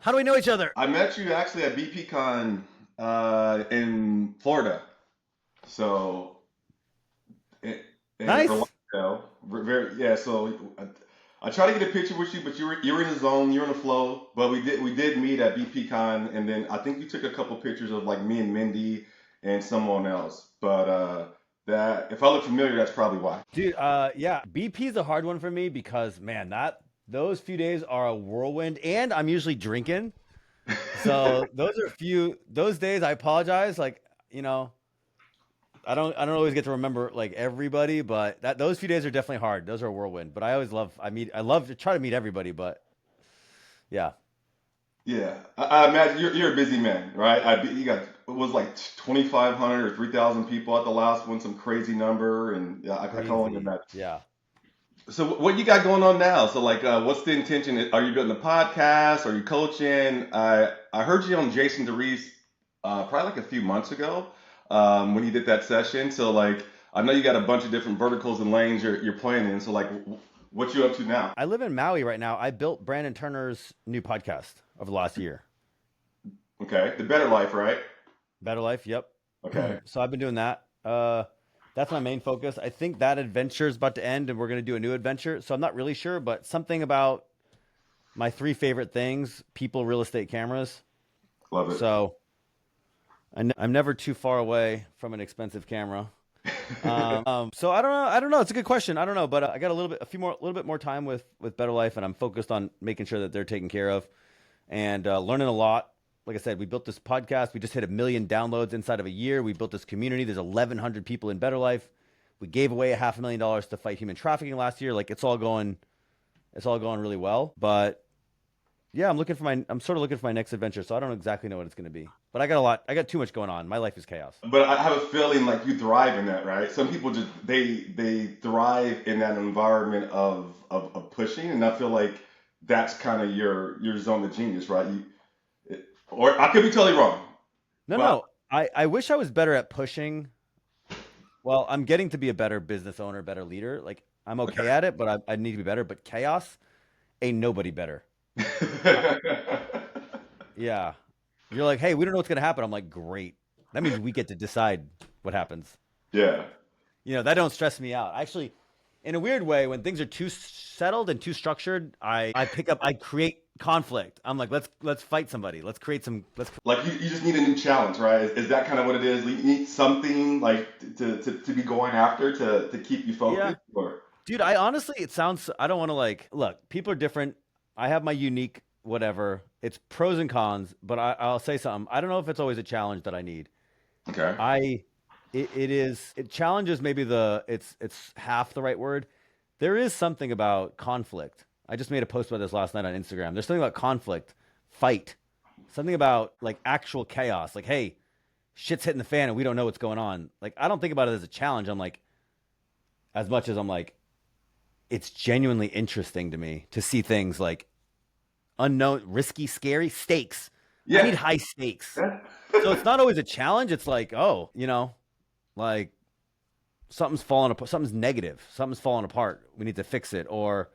How do we know each other? I met you actually at BPcon in Florida. So in Nice. Orlando, very yeah. So I tried to get a picture with you, but you were in the zone, you were in the flow. But we did meet at BPcon, and then I think you took a couple pictures of like me and Mindy and someone else. But that if I look familiar, that's probably why. Dude, yeah, BP is a hard one for me because man, that those few days are a whirlwind and I'm usually drinking. So those are few those days I apologize. Like, you know, I don't always get to remember like everybody, but that those few days are definitely hard. Those are a whirlwind. But I love to try to meet everybody, but yeah. Yeah, I imagine you're a busy man, right? You got it was like 2,500 or 3,000 people at the last one, some crazy number, and yeah, I can only Crazy. imagine. Yeah. So what you got going on now? So like, what's the intention? Are you building a podcast? Are you coaching? I heard you on Jason DeReese probably like a few months ago when you did that session. So like, I know you got a bunch of different verticals and lanes you're playing in. So like, what you up to now? I live in Maui right now. I built Brandon Turner's new podcast over the last year. Okay, the better life, right? Better Life, yep. Okay. So I've been doing that. That's my main focus. I think that adventure is about to end, and we're going to do a new adventure. So I'm not really sure, but something about my three favorite things: people, real estate, cameras. Love it. So I'm never too far away from an expensive camera. So I don't know. I don't know. It's a good question. I don't know, but I got a little bit more time with Better Life, and I'm focused on making sure that they're taken care of and learning a lot. Like I said, we built this podcast. We just hit 1 million downloads inside of a year. We built this community. There's 1,100 people in Better Life. We gave away $500,000 to fight human trafficking last year. Like it's all going really well. But yeah, I'm sort of looking for my next adventure. So I don't exactly know what it's going to be. But I got a lot. I got too much going on. My life is chaos. But I have a feeling like you thrive in that, right? Some people just they thrive in that environment of pushing, and I feel like that's kind of your zone of genius, right? Or I could be totally wrong, No, but no. I wish I was better at pushing. Well, I'm getting to be a better business owner, better leader. Like I'm okay at it, but I need to be better. But chaos ain't nobody better. Uh, yeah. You're like, hey, we don't know what's gonna happen. I'm like, great. That means we get to decide what happens. yeah, That don't stress me out. Actually, in a weird way, when things are too settled and too structured, I create conflict. I'm like, let's fight somebody. Let's create some. Let's. like you just need a new challenge, right? Is that kind of what it is? You need something like to be going after to keep you Yeah, focused, or dude. I honestly, it sounds. I don't want to like. Look, people are different. I have my unique whatever. It's pros and cons, but I'll say something. I don't know if it's always a challenge that I need. okay, I it is it challenges maybe it's half the right word. There is something about conflict. I just made a post about this last night on Instagram. There's something about conflict, fight, something about like actual chaos. Like, hey, shit's hitting the fan and we don't know what's going on. Like, I don't think about it as a challenge. I'm like, as much as I'm like, it's genuinely interesting to me to see things like unknown, risky, scary stakes. I yeah, need high stakes. that, So it's not always a challenge. It's like, oh, like something's falling apart, something's negative, something's falling apart. We need to fix it, or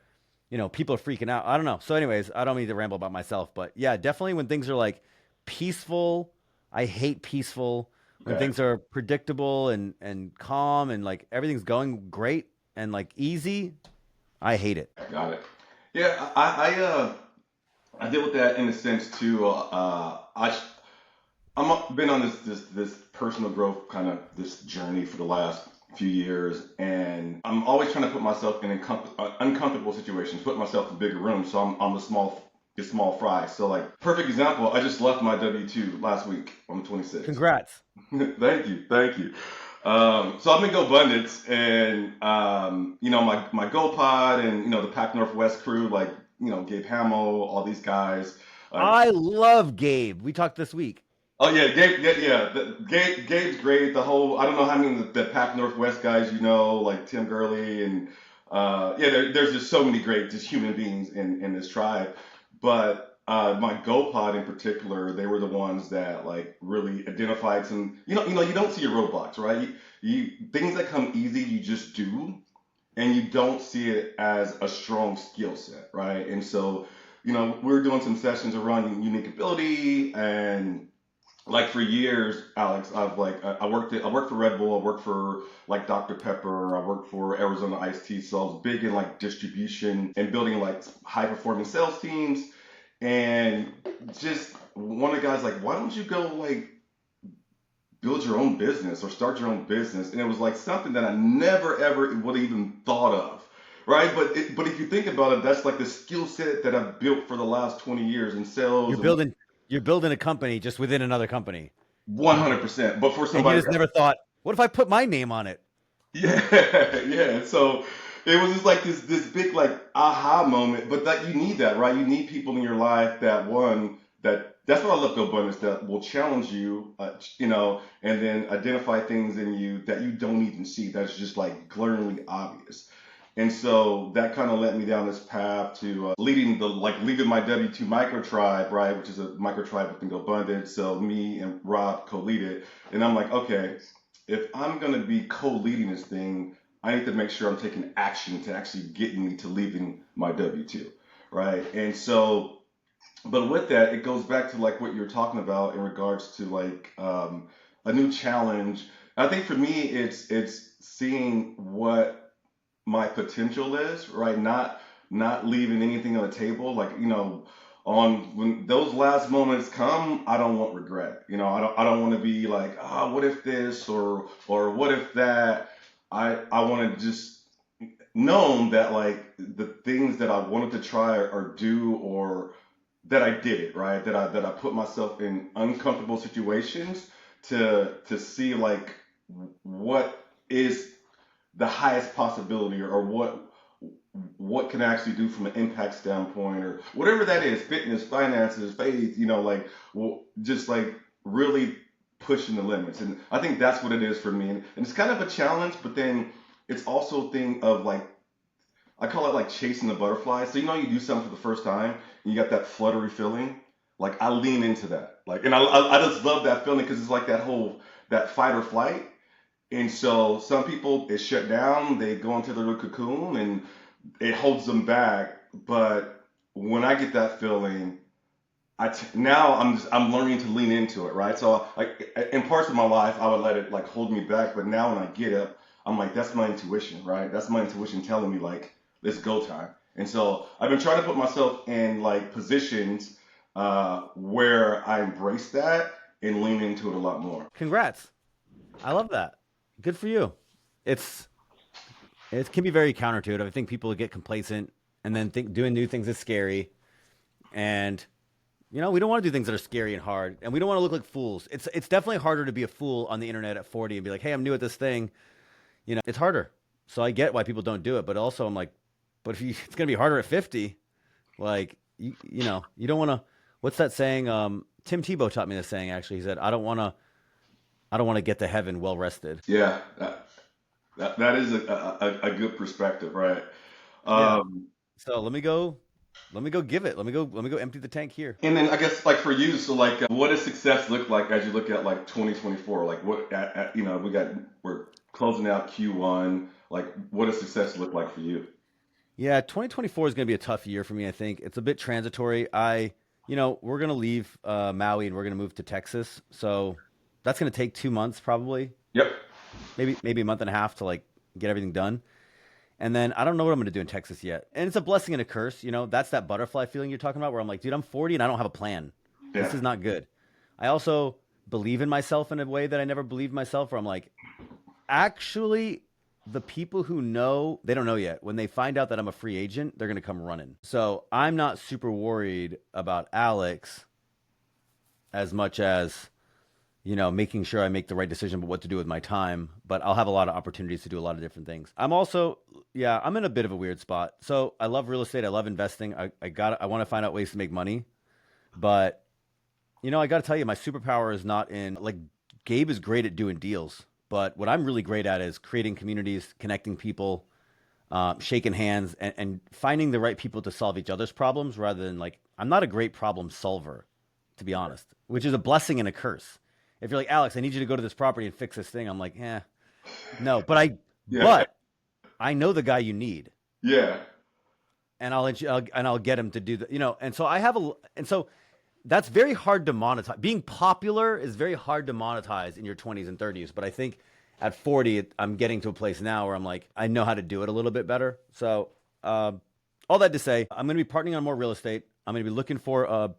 people are freaking out. I don't know. So, anyways, I don't mean to ramble about myself, but yeah, definitely when things are like peaceful, I hate peaceful. When okay, things are predictable and calm and like everything's going great and like easy, I hate it. got it. Yeah, I deal with that in a sense too. Been on this personal growth kind of this journey for the last few years, and I'm always trying to put myself in uncomfortable situations, put myself in bigger rooms. So I'm the small fry. So like perfect example, I just left my W-2 last week on the 26th. Congrats. Thank you, thank you. So I'm in Go Abundance, and my Go Pod and the Pac Northwest crew, like Gabe Hamill, all these guys. Like, I love Gabe. We talked this week. oh yeah, Gabe, yeah. Gabe's great. The whole I don't know how many of the Pac Northwest guys like Tim Gurley and yeah, there's just so many great just human beings in this tribe. But my GoPod in particular, they were the ones that like really identified some. You don't see your roadblocks, right? You things that come easy, you just do, and you don't see it as a strong skill set, right? And so we were doing some sessions around unique ability, and like for years, Alex, I worked for Red Bull, I worked for like Dr. Pepper, I worked for Arizona Iced Tea, so I was big in like distribution and building like high performing sales teams. And just one of the guys like, why don't you go like build your own business or start your own business? And it was like something that I never ever would have even thought of. Right, but if you think about it, that's like the skill set that I've built for the last 20 years in You're sales and building you're building a company just within another company. 100%. But for And you somebody, just never thought, what if I put my name on it? yeah, yeah. So it was just like this big like aha moment. But that you need that, right? You need people in your life that that's what I love about abundance that will challenge you, and then identify things in you that you don't even see. That's just like glaringly obvious. And so that kind of led me down this path to leading my W2 micro tribe, right, which is a micro tribe within Abundance. So me and Rob co-lead it, and I'm like, okay, if I'm going to be co-leading this thing, I need to make sure I'm taking action to actually get me to leaving my W2, right? And so, but with that, it goes back to like what you're talking about in regards to like a new challenge. I think for me, it's seeing what my potential is, right? Not leaving anything on the table. Like, on when those last moments come, I don't want regret. I don't want to be like, what if this or what if that. I want to just known that like the things that I wanted to try or do or that I did it, right? That I put myself in uncomfortable situations to see like what is the highest possibility or what can I actually do from an impact standpoint or whatever that is, fitness, finances, faith, like well, just like really pushing the limits. And I think that's what it is for me. And it's kind of a challenge, but then it's also a thing of like I call it like chasing the butterfly. So you do something for the first time and you got that fluttery feeling. Like I lean into that. Like and I just love that feeling because it's like that fight or flight. And so some people it shut down, they go into their little cocoon and it holds them back. But when I get that feeling, now I'm learning to lean into it, right? So like in parts of my life, I would let it like hold me back, but now when I get up, I'm like that's my intuition, right? That's my intuition telling me like it's go time. And so I've been trying to put myself in like positions where I embrace that and lean into it a lot more. Congrats. I love that. Good for you. It's it can be very counterintuitive. I think people get complacent and then think doing new things is scary. And we don't want to do things that are scary and hard, and we don't want to look like fools. It's definitely harder to be a fool on the internet at 40 and be like, "Hey, I'm new at this thing." It's harder. So I get why people don't do it, but also I'm like, but if it's gonna be harder at 50, like you don't want to. What's that saying? Tim Tebow taught me this saying actually. He said, I don't want to get to heaven well rested." Yeah, that is a good perspective, right? Yeah. Um, So let me go give it. Let me go empty the tank here. And then I guess like for you, so like, what does success look like as you look at like 2024? Like we're closing out Q1. Like, what does success look like for you? Yeah, 2024 is going to be a tough year for me, I think. It's a bit transitory. We're going to leave Maui and we're going to move to Texas. So that's going to take 2 months probably, Yep. maybe a month and a half to like get everything done. And then I don't know what I'm going to do in Texas yet. And it's a blessing and a curse. That's that butterfly feeling you're talking about where I'm like, dude, I'm 40 and I don't have a plan. Yeah. This is not good. I also believe in myself in a way that I never believed myself, where I'm like, actually, the people who know, they don't know yet. When they find out that I'm a free agent, they're going to come running. So I'm not super worried about Alex as much as, making sure I make the right decision about what to do with my time. But I'll have a lot of opportunities to do a lot of different things. I'm also, yeah, I'm in a bit of a weird spot. So I love real estate. I love investing. I want to find out ways to make money. But, I got to tell you, my superpower is not in, like, Gabe is great at doing deals. But what I'm really great at is creating communities, connecting people, shaking hands, and finding the right people to solve each other's problems rather than like, I'm not a great problem solver, to be honest, which is a blessing and a curse. If you're like, Alex, I need you to go to this property and fix this thing, I'm like, no, but Yeah. I know the guy you need. Yeah. and I'll get him to do the, and so I have and so that's very hard to monetize. Being popular is very hard to monetize in your 20s and 30s, but I think at 40 I'm getting to a place now where I'm like I know how to do it a little bit better. So all that to say, I'm going to be partnering on more real estate. I'm going to be looking for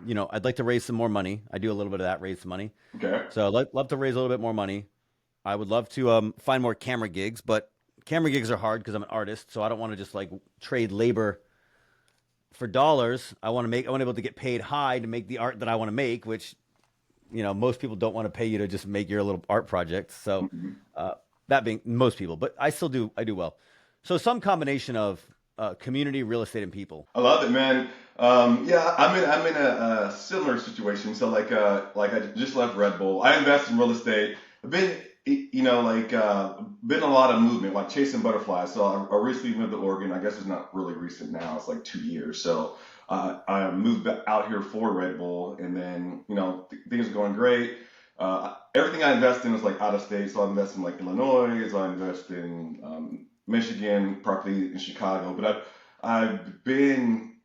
I'd like to raise some more money. I do a little bit of that, raise some money. Okay. So I'd love to raise a little bit more money. I would love to find more camera gigs, but camera gigs are hard because I'm an artist, so I don't want to just like trade labor for dollars. I want to be able to get paid high to make the art that I want to make, which most people don't want to pay you to just make your little art projects. So Mhm. that being most people, but I do well. So some combination of community, real estate, and people. I love it, man. Yeah, I'm in a similar situation. So like I just left Red Bull. I invest in real estate. I've been been a lot of movement, like chasing butterflies. So I recently moved to Oregon. I guess it's not really recent now. It's like 2 years. So I moved out here for Red Bull, and then things are going great. Everything I invest in is like out of state. So I invest in like Illinois. So I invest in Michigan, property in Chicago. But I've been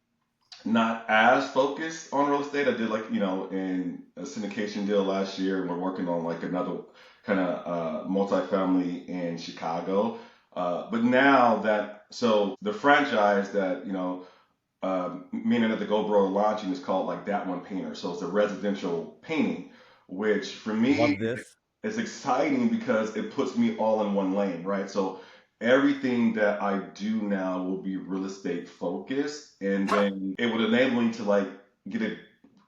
not as focused on real estate. I did like, in a syndication deal last year, and we're working on like another kind of multifamily in Chicago. But now so the franchise that, me and another GoBro are launching is called like That One Painter. So it's a residential painting, which for me Love this. is exciting because it puts me all in one lane, right? So everything that I do now will be real estate focused, and then it would enable me to like get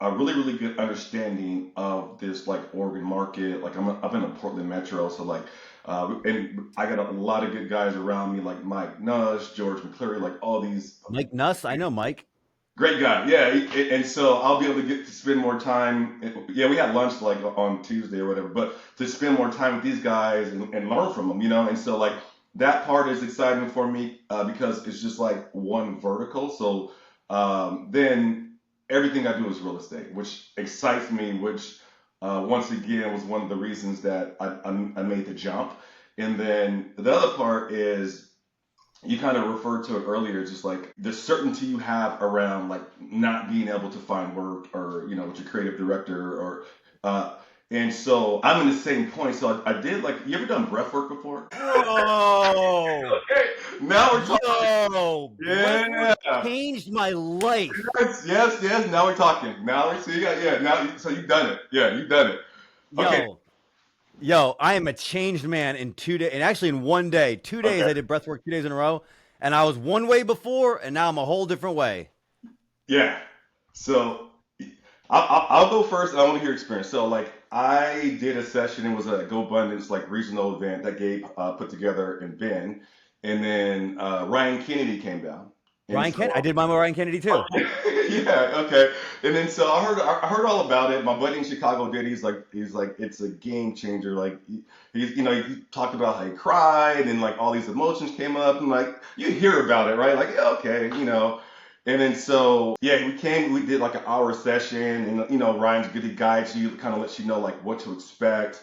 a really really good understanding of this like Oregon market. Like I'm in a Portland metro, so like and I got a lot of good guys around me like Mike Nuss, George McCleary, like all these Mike Nuss, I know Mike. great guy. Yeah, and so I'll be able to get to spend more time. Yeah, we had lunch like on Tuesday or whatever, but to spend more time with these guys and learn from them, and so like that part is exciting for me because it's just like one vertical. So then everything I do is real estate, which excites me, which once again was one of the reasons that I made the jump. And then the other part is you kind of referred to it earlier, just like the certainty you have around like not being able to find work or with your creative director or uh and so I'm in the same point. So I did like you ever done breath work before? Bro, Okay, now we're talking. yo, Breathwork Yeah. changed my life. Yes. Now we're talking. Now we see. Yeah. Now, so you've done it. Yeah, you've done it. Okay. Yo, yo, I am a changed man in 2 days, and actually in one day, 2 days. Okay. I did breathwork 2 days in a row, and I was one way before, and now I'm a whole different way. Yeah. So I'll go first. I want to hear your experience. So like I did a session. It was a Go Abundance like regional event that Gabe put together in Bend, and then Ryan Kennedy came down, and Ryan so Kennedy, I did mine with Ryan Kennedy too. yeah, okay. And then so I heard all about it. My buddy in Chicago did. He's like it's a game changer. Like he talked about how he cried and like all these emotions came up and like you hear about it, right? Like yeah, okay. And then so yeah, we did like an hour session, and Ryan's good. He guides you, kind of lets you know like what to expect,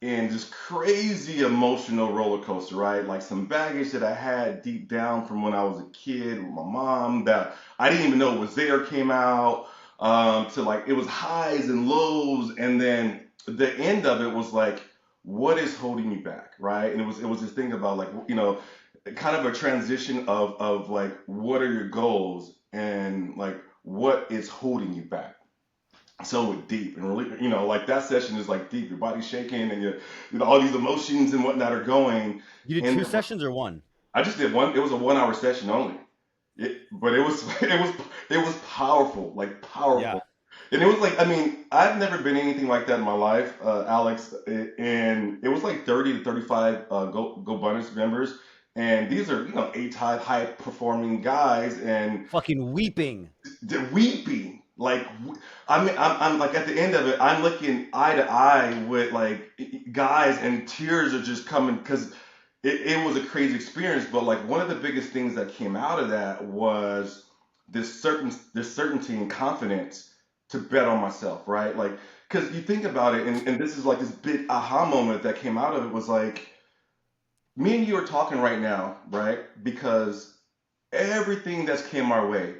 and this crazy emotional roller coaster, right? Like some baggage that I had deep down from when I was a kid with my mom that I didn't even know was there came out. To like it was highs and lows, and then the end of it was like, what is holding you back, right? And it was this thing about like kind of a transition of like what are your goals and like what is holding you back so deep and really like that session is like deep, your body's shaking and all these emotions and whatnot are going. You did And 2 sessions or one? I just did one. It was a 1 hour session only. But it was it was powerful, like Yeah. powerful. And it was like, I mean, I've never been anything like that in my life, Alex. And it was like 30 to 35 Go Bunnies members, and these are A type high performing guys, and Fucking weeping. they're weeping. Like, I mean, I'm like at the end of it, I'm looking eye to eye with like guys, and tears are just coming because it was a crazy experience. But like one of the biggest things that came out of that was this certainty and confidence to bet on myself, right? Like, because you think about it, and this is like this big aha moment that came out of it was like me and you are talking right now, right? Because everything that's came our way,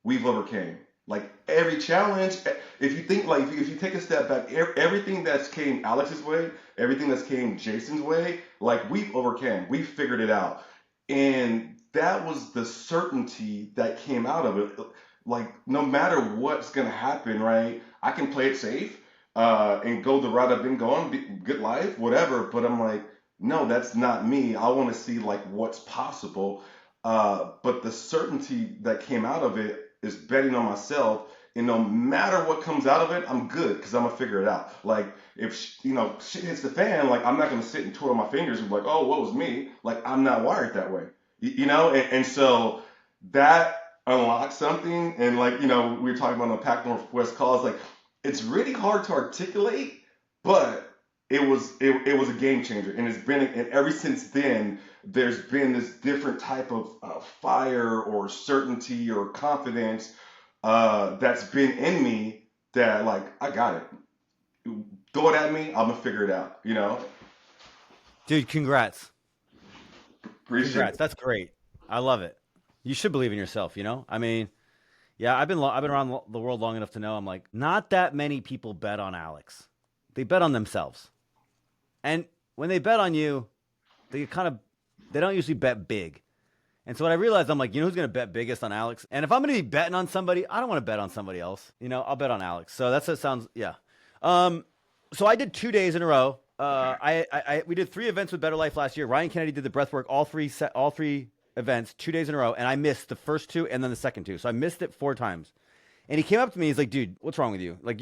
we've overcame. Like every challenge, if you think like if you take a step back, everything that's came Alex's way, everything that's came Jason's way, like we've overcame, we figured it out, and that was the certainty that came out of it. Like no matter what's gonna happen, right? I can play it safe, and go the route I've been going, good life, whatever. But I'm like, no, that's not me. I want to see like what's possible. But the certainty that came out of it is betting on myself. And no matter what comes out of it, I'm good because I'm gonna figure it out. Like if shit hits the fan, like I'm not gonna sit and twirl my fingers and be like, oh, what was me? Like I'm not wired that way, and so that unlocks something. And like we were talking about on the Pac Northwest calls, like it's really hard to articulate, but it was a game changer, and ever since then there's been this different type of fire or certainty or confidence that's been in me that like I got it. Throw it at me, I'm gonna figure it out. Dude, congrats. Appreciate Congrats. it. That's great. I love it. You should believe in yourself, you know? I mean, yeah, I've been around the world long enough to know I'm like not that many people bet on Alex. They bet on themselves. And when they bet on you, they kind of they don't usually bet big. And so what I realized, I'm like, you know who's going to bet biggest on Alex? And if I'm going to be betting on somebody, I don't want to bet on somebody else. I'll bet on Alex. So that's what it sounds, yeah. So I did 2 days in a row. We did 3 events with Better Life last year. Ryan Kennedy did the Breathwork, all three events, 2 days in a row. And I missed the first 2 and then the second 2. So I missed it 4 times. And he came up to me. He's like, dude, what's wrong with you? Like,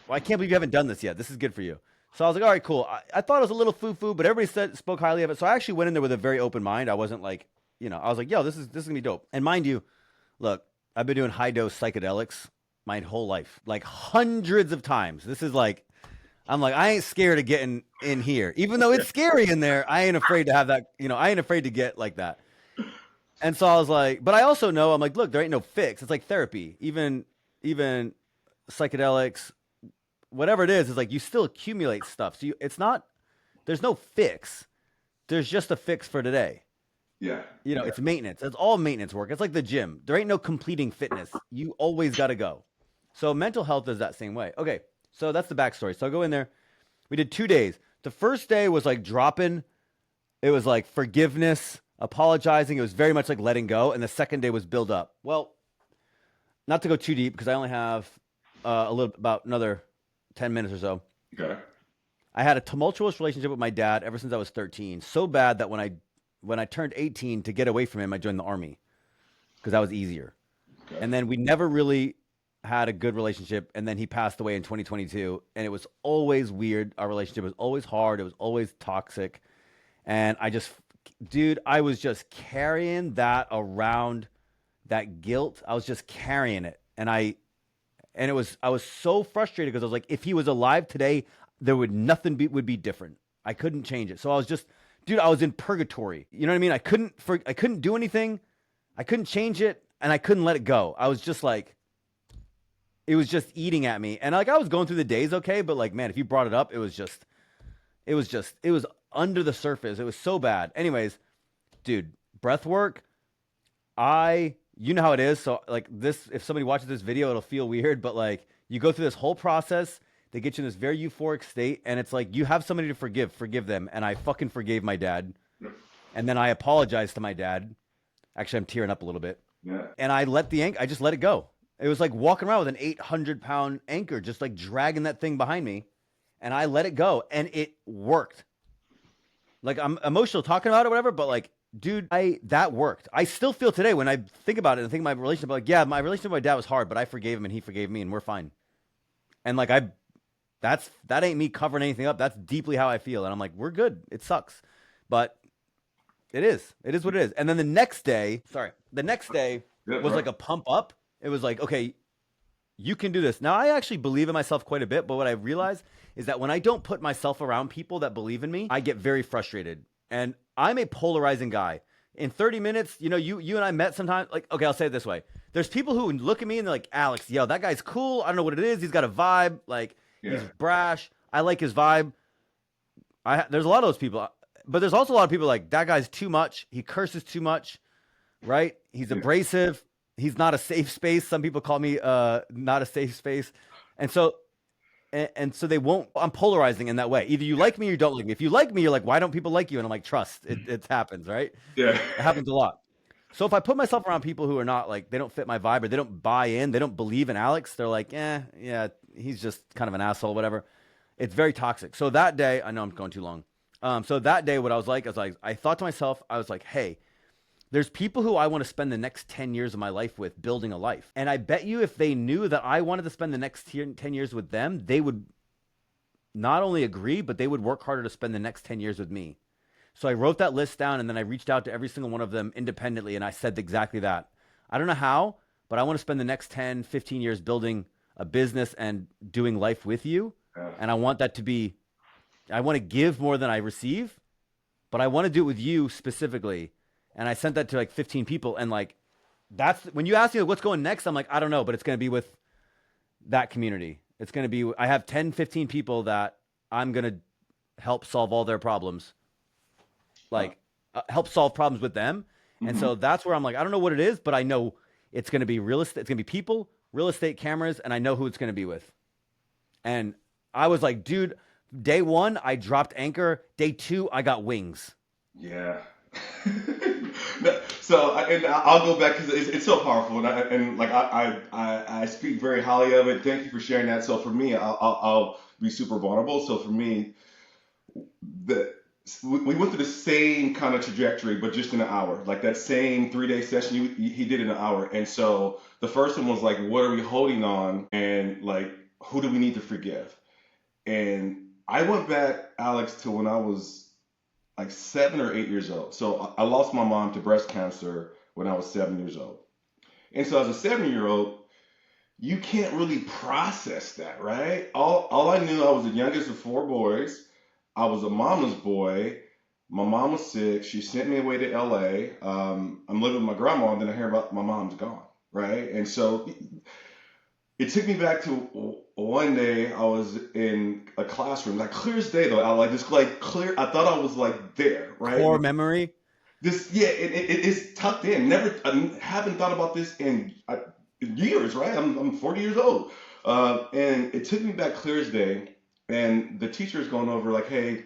I can't believe you haven't done this yet. This is good for you. So I was like, all right, cool. I thought it was a little foo-foo, but everybody spoke highly of it. So I actually went in there with a very open mind. I wasn't like, I was like, yo, this is gonna be dope. And mind you, look, I've been doing high dose psychedelics my whole life, like hundreds of times. This is like, I'm like, I ain't scared of getting in here, even though it's scary in there. I ain't afraid to have that. I ain't afraid to get like that. And so I was like, but I also know, I'm like, look, there ain't no fix. It's like therapy, even psychedelics, whatever it is like you still accumulate stuff. So it's not, there's no fix. There's just a fix for today. Yeah. It's maintenance. It's all maintenance work. It's like the gym. There ain't no completing fitness. You always got to go. So mental health is that same way. Okay. So that's the backstory. So I go in there. We did 2 days. The first day was like dropping. It was like forgiveness, apologizing. It was very much like letting go. And the second day was build up. Well, not to go too deep because I only have about another 10 minutes or so. Okay. I had a tumultuous relationship with my dad ever since I was 13. So bad that when I turned 18 to get away from him, I joined the army because that was easier. Okay. And then we never really had a good relationship. And then he passed away in 2022. And it was always weird. Our relationship was always hard. It was always toxic. And I was just carrying that around, that guilt. I was just carrying it. And I was so frustrated because I was like, if he was alive today, nothing would be different. I couldn't change it. So I was just, dude, I was in purgatory. You know what I mean? I couldn't do anything. I couldn't change it, and I couldn't let it go. I was just like, it was just eating at me. And like I was going through the days okay, but like, man, if you brought it up, it was under the surface. It was so bad. Anyways, dude, breath work, you know how it is. So like this, if somebody watches this video, it'll feel weird, but like you go through this whole process, they get you in this very euphoric state. And it's like, you have somebody to forgive them. And I fucking forgave my dad. And then I apologized to my dad. Actually, I'm tearing up a little bit. Yeah. And I just let it go. It was like walking around with an 800-pound anchor, just like dragging that thing behind me. And I let it go and it worked. Like I'm emotional talking about it, whatever, but like, dude, that worked. I still feel today when I think about it and think my relationship, like, yeah, my relationship with my dad was hard, but I forgave him and he forgave me and we're fine. And like, that ain't me covering anything up. That's deeply how I feel. And I'm like, we're good. It sucks, but it is what it is. And then the next day was like a pump up. It was like, okay, you can do this. Now I actually believe in myself quite a bit, but what I realize is that when I don't put myself around people that believe in me, I get very frustrated. And I'm a polarizing guy. In 30 minutes, you and I met sometimes. Like, okay, I'll say it this way. There's people who look at me and they're like, Alex, yo, that guy's cool. I don't know what it is. He's got a vibe. Like, he's brash. I like his vibe. There's a lot of those people. But there's also a lot of people like, that guy's too much. He curses too much. right? He's Yeah. abrasive. He's not a safe space. Some people call me not a safe space. And so and so they won't. I'm polarizing in that way. Either you like me or you don't like me. If you like me, you're like, why don't people like you? And I'm like, trust. It happens, right? Yeah. It happens a lot. So if I put myself around people who are not like they don't fit my vibe or they don't buy in, they don't believe in Alex, they're like, yeah, he's just kind of an asshole, whatever. It's very toxic. So that day, I know I'm going too long. So that day, what I was like, I thought to myself, I was like, hey, there's people who I want to spend the next 10 years of my life with building a life. And I bet you if they knew that I wanted to spend the next 10 years with them, they would not only agree, but they would work harder to spend the next 10 years with me. So I wrote that list down and then I reached out to every single one of them independently and I said exactly that. I don't know how, but I want to spend the next 10, 15 years building a business and doing life with you. Yeah. And I want that to be, I want to give more than I receive, but I want to do it with you specifically. And I sent that to like 15 people. And like, that's when you ask me like, what's going next, I'm like, I don't know, but it's going to be with that community. It's going to be, I have 10, 15 people that I'm going to help solve all their problems, Uh, like help solve problems with them. And mhm. so that's where I'm like, I don't know what it is, but I know it's going to be real estate. It's going to be people, real estate cameras, and I know who it's going to be with. And I was like, dude, day one, I dropped anchor. Day two, I got wings. Yeah. No, so and I'll go back because it's so powerful, and like I speak very highly of it. Thank you for sharing that. So for me, I'll be super vulnerable. So for me, the we went through the same kind of trajectory, but just in an hour. Like that same 3 day session, he did in an hour. And so the first one was like, what are we holding on, and like who do we need to forgive? And I went back, Alex, to when I was like 7 or 8 years old. So I lost my mom to breast cancer when I was 7 years old. And so as a 7 year old, you can't really process that, right? All I knew, I was the youngest of four boys. I was a mama's boy. My mom was sick. She sent me away to LA. I'm living with my grandma, and then I hear about my mom's gone, right? And so it took me back to one day I was in a classroom, like clear as day though. I like this like clear. I thought I was like there, right? Core memory. This, yeah, it's tucked in. Never, I haven't thought about this in years, right? I'm 40 years old, and it took me back clear as day. And the teacher is going over like, hey,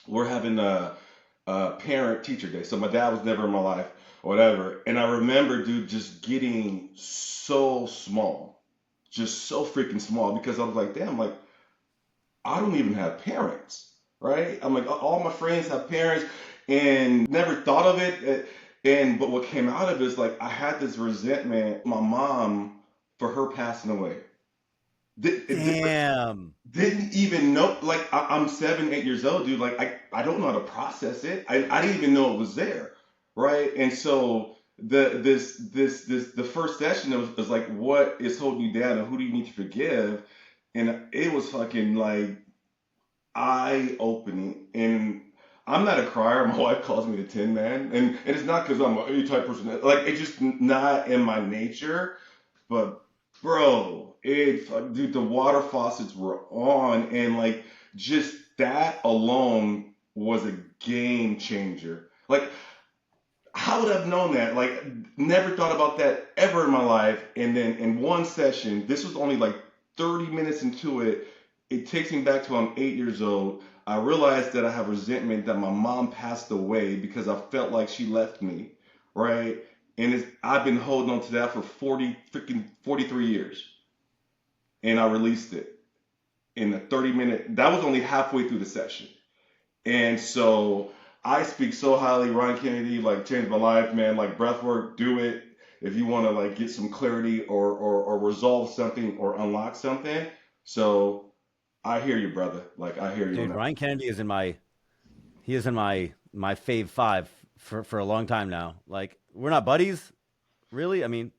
we're having a parent teacher day. So my dad was never in my life, or whatever. And I remember, dude, just getting so small, just so freaking small, because I was like, damn, like I don't even have parents, right? I'm like, all my friends have parents, and never thought of it. And but what came out of it is like I had this resentment, my mom, for her passing away. Damn. Didn't even know, like I'm 7, 8 years old, dude. Like I don't know how to process it. I didn't even know it was there, right? And so the first session was like, what is holding you down, and who do you need to forgive? And it was fucking like eye opening. And I'm not a crier. My wife calls me the Tin Man, and it's not because I'm a A type person. Like it's just not in my nature. But bro, dude, the water faucets were on, and like just that alone was a game changer. Like how would I have known that? Like never thought about that ever in my life. And then in one session, this was only like 30 minutes into it. It takes me back to when I'm 8 years old. I realized that I have resentment that my mom passed away because I felt like she left me, right? And I've been holding on to that for 43 years, and I released it in a 30-minute. That was only halfway through the session, and so I speak so highly. Ryan Kennedy like changed my life, man. Like breathwork, do it if you want to like get some clarity or resolve something or unlock something. So I hear you, brother. Like I hear you on Dude, that. Ryan Kennedy is in my he is in my fave five for a long time now. Like we're not buddies, really. I mean,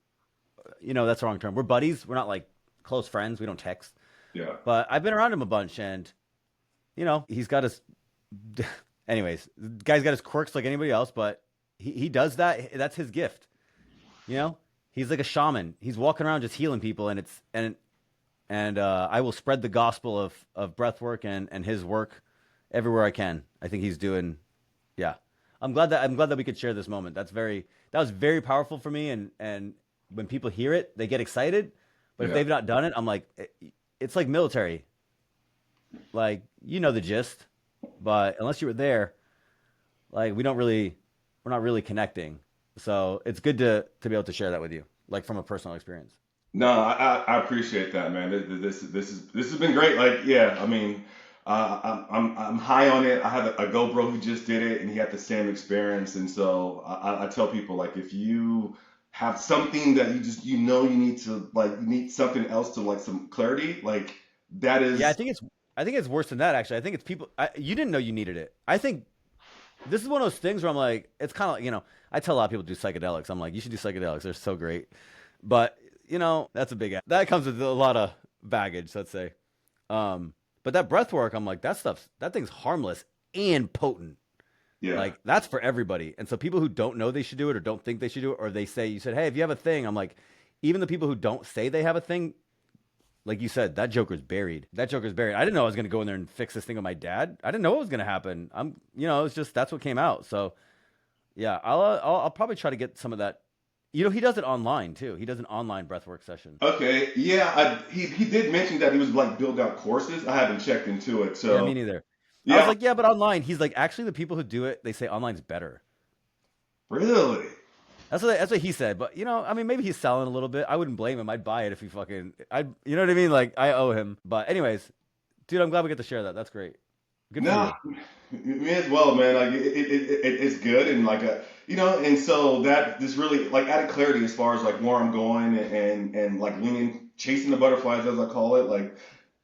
that's the wrong term. We're buddies. We're not like close friends. We don't text. Yeah. But I've been around him a bunch, and he's got his. Anyways, the guy's got his quirks like anybody else, but he does that. That's his gift. You know, he's like a shaman. He's walking around just healing people, and I will spread the gospel of breath work and his work everywhere I can. I think he's doing, yeah. I'm glad that we could share this moment. That was very powerful for me. And when people hear it, they get excited. But if Yeah. they've not done it, I'm like, it's like military. Like, you know the gist, but unless you were there, like we're not really connecting. So it's good to be able to share that with you, like from a personal experience. No, I appreciate that, man. This has been great. Like, yeah, I mean, I'm high on it. I have a GoPro who just did it, and he had the same experience. And so I tell people like, if you have something that you need to like, you need something else to like some clarity, like that Yeah, is I think it's worse than that actually. I think it's people. You didn't know you needed it. I think this is one of those things where I'm like, it's kind of like, I tell a lot of people to do psychedelics. I'm like, you should do psychedelics. They're so great. But, that's a that comes with a lot of baggage, let's say. But that breath work, I'm like, that thing's harmless and potent. yeah. Like, that's for everybody. And so people who don't know they should do it or don't think they should do it, or they say, you said, hey, if you have a thing, I'm like, even the people who don't say they have a thing, like you said, that Joker's buried. That Joker's buried. I didn't know I was going to go in there and fix this thing with my dad. I didn't know what was going to happen. It's just, that's what came out. So, yeah, I'll probably try to get some of that. He does it online too. He does an online breathwork session. Okay, yeah. He did mention that he was like build out courses. I haven't checked into it, Yeah, so me neither. I was yeah. like, yeah, but online. He's like, actually, the people who do it, they say online's better. Really? That's what he said. But I mean, maybe he's selling a little bit. I wouldn't blame him. I'd buy it if you know what I mean? Like I owe him. But anyways, dude, I'm glad we get to share that. That's great. Good for No, you. me as well, man. Like it's good and like and so that this really like added clarity as far as like where I'm going and like leaning, chasing the butterflies as I call it. Like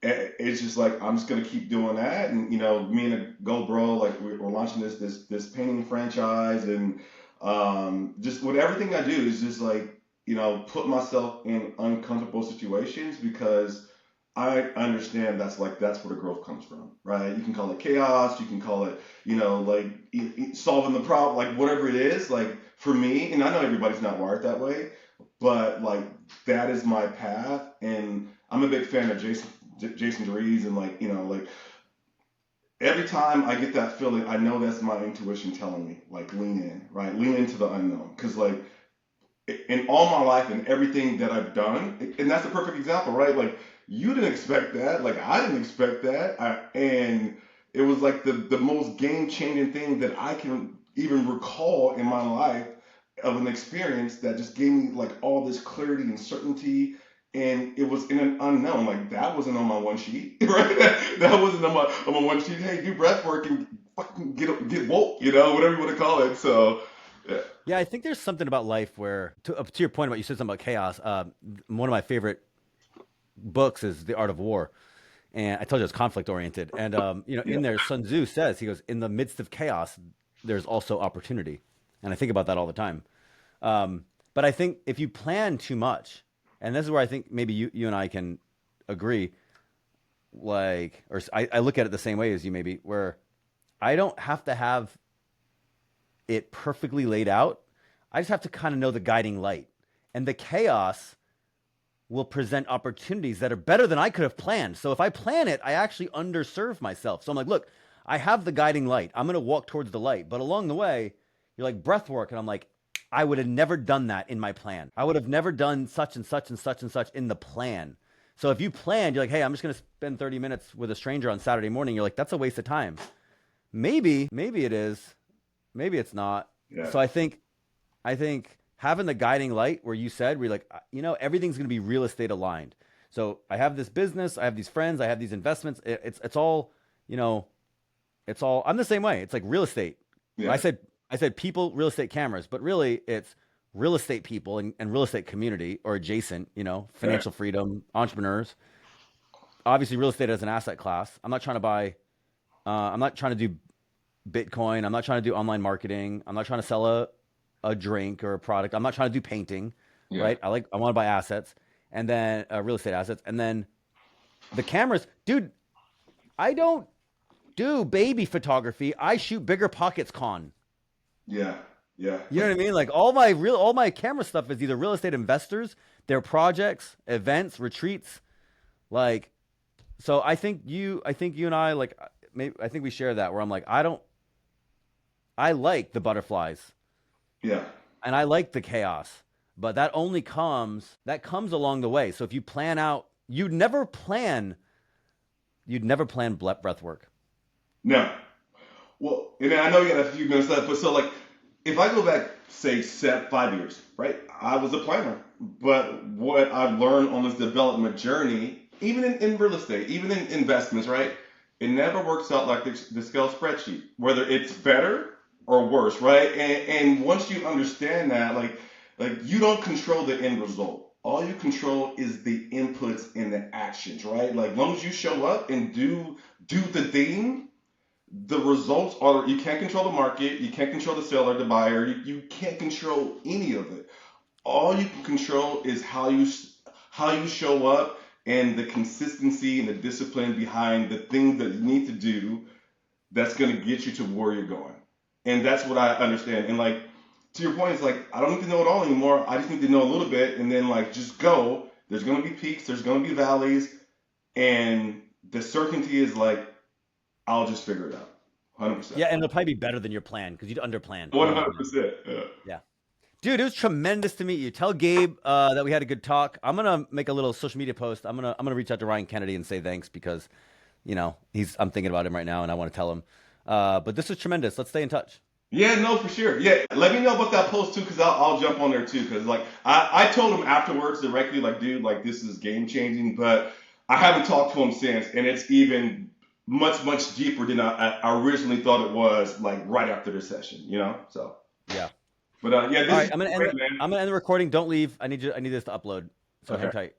it's just like I'm just gonna keep doing that, and me and a Gold Bro, like we're launching this painting franchise, and just with everything I do is just like put myself in uncomfortable situations because I understand that's where the growth comes from, right? You can call it chaos, you can call it, like solving the problem, like whatever it is. Like for me, and I know everybody's not wired that way, but like that is my path, and I'm a big fan of Jason Derues, and like like every time I get that feeling, I know that's my intuition telling me, like lean in, right? Lean into the unknown, because like in all my life and everything that I've done, and that's a perfect example, right? Like you didn't expect that, like I didn't expect that, and it was like the most game changing thing that I can even recall in my life of an experience that just gave me like all this clarity and certainty. And it was in an unknown, like that wasn't on my one sheet, right? That wasn't on my one sheet. Hey, do breath work and fucking get woke, whatever you want to call it. So, yeah, Yeah, I think there's something about life where, to your point about you said something about chaos. One of my favorite books is The Art of War, and I told you it's conflict oriented. And yeah, in there, Sun Tzu says, he goes, in the midst of chaos, there's also opportunity, and I think about that all the time. But I think if you plan too much, and this is where I think maybe you and I can agree, like, or I look at it the same way as you, maybe, where I don't have to have it perfectly laid out. I just have to kind of know the guiding light. And the chaos will present opportunities that are better than I could have planned. So if I plan it, I actually underserve myself. So I'm like, look, I have the guiding light. I'm going to walk towards the light. But along the way, you're like breath work. And I'm like, I would have never done that in my plan. I would have never done such and such and such and such in the plan. So if you planned, you're like, hey, I'm just going to spend 30 minutes with a stranger on Saturday morning. You're like, that's a waste of time. Maybe it is. Maybe it's not. yeah, So I think having the guiding light where you said, where you're like, everything's going to be real estate aligned. So I have this business, I have these friends, I have these investments. It's all, it's all, I'm the same way. It's like real estate. I yeah, said, I said people, real estate cameras, but really it's real estate people and real estate community or adjacent, right, financial freedom, entrepreneurs. Obviously real estate as an asset class. I'm not trying to do Bitcoin. I'm not trying to do online marketing. I'm not trying to sell a drink or a product. I'm not trying to do painting, yeah, right? I want to buy assets and then real estate assets. And then the cameras, dude, I don't do baby photography. I shoot bigger pockets con. yeah, yeah, You know what I mean? Like all my camera stuff is either real estate investors, their projects, events, retreats. Like, so I think you and I like, maybe I think we share that where I'm like, I don't, I like the butterflies Yeah. and I like the chaos, but that comes along the way. So if you plan out, you'd never plan breath work. No. Well, and I know you got a few minutes left, but so like, if I go back, say, 5 years, right? I was a planner, but what I've learned on this development journey, even in real estate, even in investments, right? It never works out like the Excel spreadsheet, whether it's better or worse, right? And once you understand that, like you don't control the end result. All you control is the inputs and the actions, right? Like, as long as you show up and do the thing, the results are, you can't control the market, you can't control the seller, the buyer, you can't control any of it. All you can control is how you show up and the consistency and the discipline behind the things that you need to do that's going to get you to where you're going. And that's what I understand. And like, to your point, it's like, I don't need to know it all anymore. I just need to know a little bit and then like just go. There's going to be peaks, there's going to be valleys, and the certainty is like, I'll just figure it out. 100%. Yeah, and it'll probably be better than your plan because you'd underplan. You know what I mean? 100%. Yeah. Yeah. Dude, it was tremendous to meet you. Tell Gabe that we had a good talk. I'm gonna make a little social media post. I'm gonna reach out to Ryan Kennedy and say thanks because, I'm thinking about him right now and I want to tell him. But this was tremendous. Let's stay in touch. Yeah, no, for sure. Yeah, let me know about that post too, because I'll jump on there too. Because like I told him afterwards directly, like, dude, like this is game changing. But I haven't talked to him since, and it's even much deeper than I originally thought it was. Like right after the session, So, Yeah. but yeah, All this right. is great, man. I'm gonna end the recording. Don't leave. I need this to upload. So hang Okay. tight.